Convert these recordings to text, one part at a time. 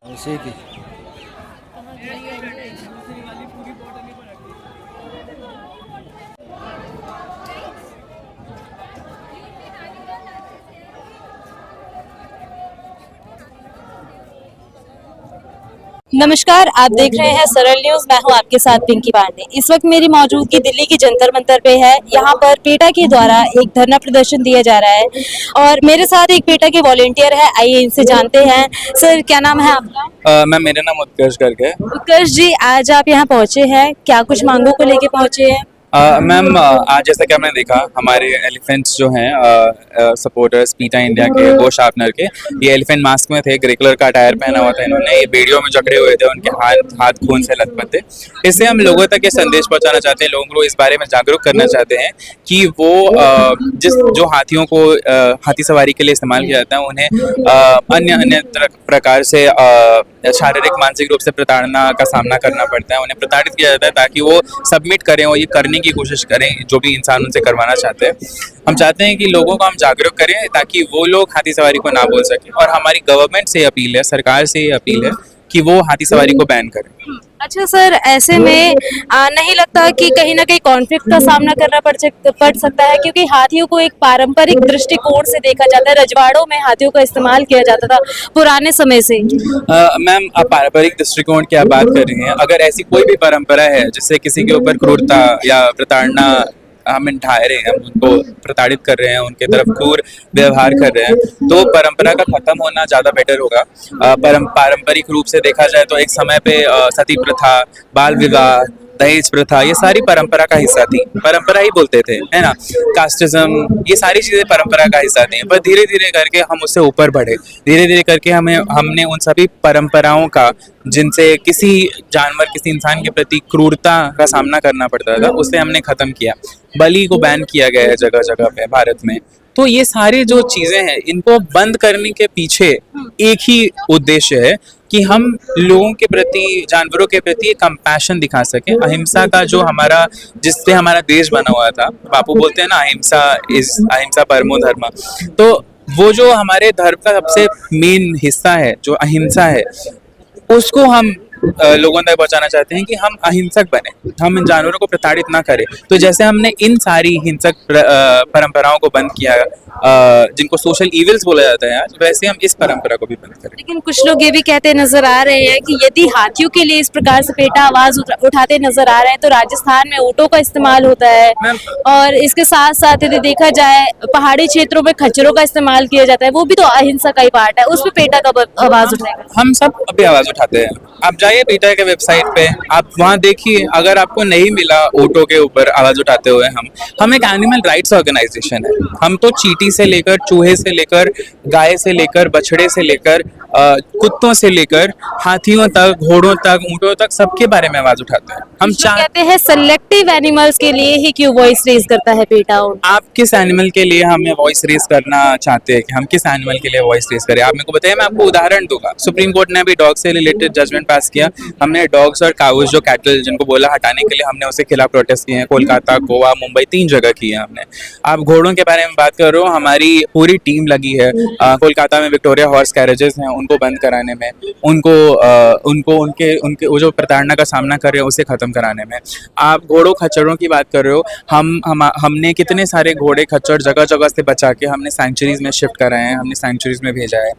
ऐसे की नमस्कार, आप देख रहे हैं सरल न्यूज। मैं हूं आपके साथ पिंकी पांडे। इस वक्त मेरी मौजूदगी दिल्ली की जंतर मंतर पे है। यहां पर पेटा के द्वारा एक धरना प्रदर्शन दिया जा रहा है और मेरे साथ एक पेटा के वॉलेंटियर है। आइए इनसे जानते हैं। सर, क्या नाम है आपका? मैम, मेरा नाम उत्कर्ष करके है। उत्कर्ष जी, आज आप यहाँ पहुंचे हैं, क्या कुछ मांगों को लेके पहुंचे हैं? मैम, आज जैसा कि आपने देखा, हमारे एलिफेंट्स जो हैं सपोर्टर्स पीटा इंडिया के, वो शार्पनर के, ये एलिफेंट मास्क में थे, ग्रे कलर का अटायर पहना हुआ था इन्होंने, ये वीडियो में जकड़े हुए थे, उनके हाथ खून से लथपथ थे। इससे हम लोगों तक ये संदेश पहुंचाना चाहते हैं, लोगों को इस बारे में जागरूक करना चाहते हैं कि वो जो हाथियों को हाथी सवारी के लिए इस्तेमाल किया जाता है, उन्हें अन्य प्रकार से शारीरिक मानसिक रूप से प्रताड़ना का सामना करना पड़ता है, उन्हें प्रताड़ित किया जाता है ताकि वो सबमिट करें और ये करने की कोशिश करें जो भी इंसान उनसे करवाना चाहते हैं। हम चाहते हैं कि लोगों को हम जागरूक करें ताकि वो लोग हाथी सवारी को ना बोल सकें, और हमारी गवर्नमेंट से अपील है, सरकार से ये अपील है कि वो हाथी सवारी को बैन करें। अच्छा सर, ऐसे में नहीं लगता कि कहीं ना कहीं कॉन्फ्लिक्ट का सामना करना पड़ सकता है, क्योंकि हाथियों को एक पारंपरिक दृष्टिकोण से देखा जाता है। रजवाड़ों में हाथियों का इस्तेमाल किया जाता था पुराने समय से। मैम, आप पारंपरिक दृष्टिकोण की आप बात कर रही हैं, अगर ऐसी कोई भी परंपरा है जिससे किसी के ऊपर क्रूरता या प्रताड़ना हम ढा रहे हैं, उनको प्रताड़ित कर रहे हैं, उनके तरफ क्रूर व्यवहार कर रहे हैं, तो परंपरा का खत्म होना ज़्यादा बेटर होगा। पारंपरिक रूप से देखा जाए तो एक समय पे सती प्रथा, बाल विवाह, दहेज प्रथा, ये सारी परंपरा का हिस्सा थी, परंपरा ही बोलते थे, है ना। कास्टिज्म, ये सारी चीज़ें परंपरा का हिस्सा थी, पर धीरे धीरे करके हम उससे ऊपर बढ़े, धीरे धीरे करके हमने उन सभी परंपराओं का, जिनसे किसी जानवर, किसी इंसान के प्रति क्रूरता का सामना करना पड़ता था, उसे हमने खत्म किया। बलि को बैन किया गया है जगह जगह पे भारत में। तो ये सारी जो चीजें हैं, इनको बंद करने के पीछे एक ही उद्देश्य है कि हम लोगों के प्रति, जानवरों के प्रति एक कंपैशन दिखा सकें। अहिंसा का जो हमारा, जिससे हमारा देश बना हुआ था, बापू बोलते हैं ना, अहिंसा परमो धर्म। तो वो जो हमारे धर्म का सबसे मेन हिस्सा है, जो अहिंसा है, उसको हम लोगों तक पहुंचाना चाहते हैं कि हम अहिंसक बने, हम इन जानवरों को प्रताड़ित ना करें। तो जैसे हमने इन सारी हिंसक परंपराओं को बंद किया, जिनको सोशल इविल्स बोला जाता है आज, वैसे हम इस परंपरा को भी बंद करें। लेकिन कुछ लोग ये भी कहते नजर आ रहे हैं कि यदि हाथियों के लिए इस प्रकार से पेटा आवाज उठाते नजर आ रहे हैं, तो राजस्थान में ऊंटों का इस्तेमाल होता है, और इसके साथ साथ यदि देखा जाए पहाड़ी क्षेत्रों में खच्चरों का इस्तेमाल किया जाता है, वो भी तो अहिंसा का ही पार्ट है। उसमें पेटा कब आवाज उठाएगा? हम सब अभी आवाज उठाते हैं। आप जाइए पीटा के वेबसाइट पे, आप वहाँ देखिए, अगर आपको नहीं मिला ऊँटों के ऊपर आवाज उठाते हुए, हम एक एनिमल राइट्स ऑर्गेनाइजेशन है। हम तो चींटी से लेकर, चूहे से लेकर, गाय से लेकर, बछड़े से लेकर, कुत्तों से लेकर, हाथियों तक, घोड़ों तक, ऊँटों तक, सबके बारे में आवाज उठाते हैं। हम कहते हैं सेलेक्टिव एनिमल्स के लिए ही क्यों वॉइस रेज करता है पेटा? आप किस एनिमल के लिए हमें वॉइस रेज करना चाहते हैं कि हम किस एनिमल के लिए वॉइस रेज करें? आप मेरे को बताइए, मैं आपको उदाहरण दूंगा। सुप्रीम कोर्ट ने अभी डॉग से रिलेटेड जजमेंट पास किया। हमने डॉग्स और काउज, जो कैटल जिनको बोला हटाने के लिए, हमने उसके खिलाफ प्रोटेस्ट किए हैं। कोलकाता, गोवा, मुंबई, 3 जगह किए हमने। आप घोड़ों के बारे में बात कर रहे हो, हमारी पूरी टीम लगी है। कोलकाता में विक्टोरिया हॉर्स कैरेजेस हैं, उनको बंद कराने में, उनके वो जो प्रताड़ना का सामना कर रहे हैं उसे खत्म कराने में। आप घोड़ों खच्चरों की बात कर रहे हो, हमने कितने सारे घोड़े खच्चर जगह जगह से बचा के हमने सैंक्चुरीज में शिफ्ट कराए हैं, हमने सैंक्चुरीज में भेजा है।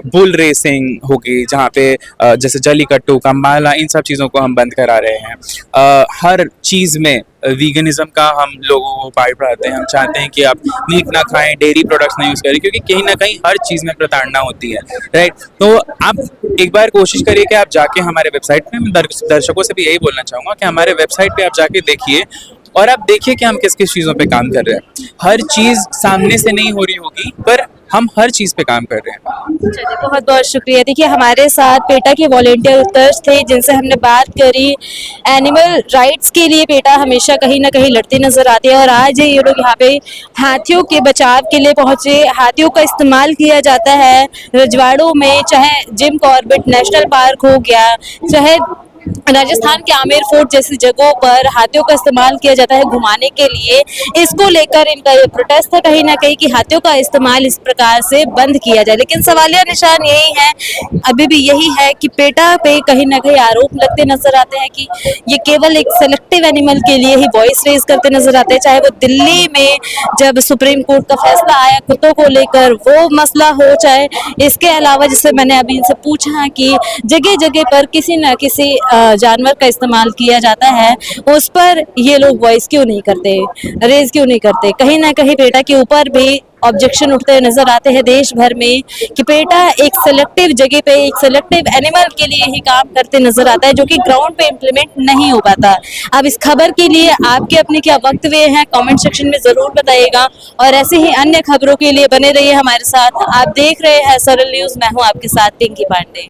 बुल रेसिंग होगी, जहाँ पे जैसे जलीकट्टू, कम्बाला, इन सब चीज़ों को हम बंद करा रहे हैं। हर चीज़ में वीगनिज्म का हम लोगों को पार्ट पढ़ाते हैं। हम चाहते हैं कि आप मीट ना खाएं, डेयरी प्रोडक्ट्स नहीं यूज़ करें, क्योंकि कहीं ना कहीं हर चीज़ में प्रताड़ना होती है, राइट। तो आप एक बार कोशिश करिए कि आप जाके हमारे वेबसाइट पे, मैं दर्शकों से भी यही बोलना चाहूँगा कि हमारे वेबसाइट पे आप जाके देखिए और आप देखिए कि हम किस किस चीज़ों पे काम कर रहे हैं। हर चीज़ सामने से नहीं हो रही होगी, पर हम हर चीज़ पे काम कर रहे हैं। चलिए, बहुत बहुत शुक्रिया। देखिए, हमारे साथ पेटा के वॉलेंटियर उत्कर्ष थे, जिनसे हमने बात करी। एनिमल राइट्स के लिए पेटा हमेशा कहीं ना कहीं लड़ती नजर आती है, और आज ये लोग यहाँ पे हाथियों के बचाव के लिए पहुंचे। हाथियों का इस्तेमाल किया जाता है रजवाड़ों में, चाहे जिम कॉर्बेट नेशनल पार्क हो गया, चाहे राजस्थान के आमेर फोर्ट जैसी जगहों पर हाथियों का इस्तेमाल किया जाता है घुमाने के लिए। इसको लेकर इनका ये प्रोटेस्ट था कहीं ना कहीं कि हाथियों का इस्तेमाल इस प्रकार से बंद किया जाए। लेकिन सवालिया निशान यही है, अभी भी यही है कि पेटा पे कहीं ना कहीं आरोप लगते नजर आते हैं कि ये केवल एक सेलेक्टिव एनिमल के लिए ही वॉइस रेज करते नजर आते हैं। चाहे वो दिल्ली में जब सुप्रीम कोर्ट का फैसला आया कुत्तों को लेकर, वो मसला हो, चाहे इसके अलावा जैसे मैंने अभी इनसे पूछा कि जगह जगह पर किसी न किसी जानवर का इस्तेमाल किया जाता है, उस पर ये लोग वॉइस क्यों नहीं करते, रेज क्यों नहीं करते। कहीं ना कहीं पेटा के ऊपर भी ऑब्जेक्शन उठते नजर आते हैं देश भर में कि पेटा एक सेलेक्टिव जगह पे, एक सेलेक्टिव एनिमल के लिए ही काम करते नजर आता है, जो कि ग्राउंड पे इम्प्लीमेंट नहीं हो पाता। अब इस खबर के लिए आपके अपने क्या वक्तव्य हैं, कमेंट सेक्शन में जरूर बताइएगा, और ऐसे ही अन्य खबरों के लिए बने रहिए हमारे साथ। आप देख रहे हैं सरल न्यूज, मैं हूं आपके साथ पिंकी पांडे।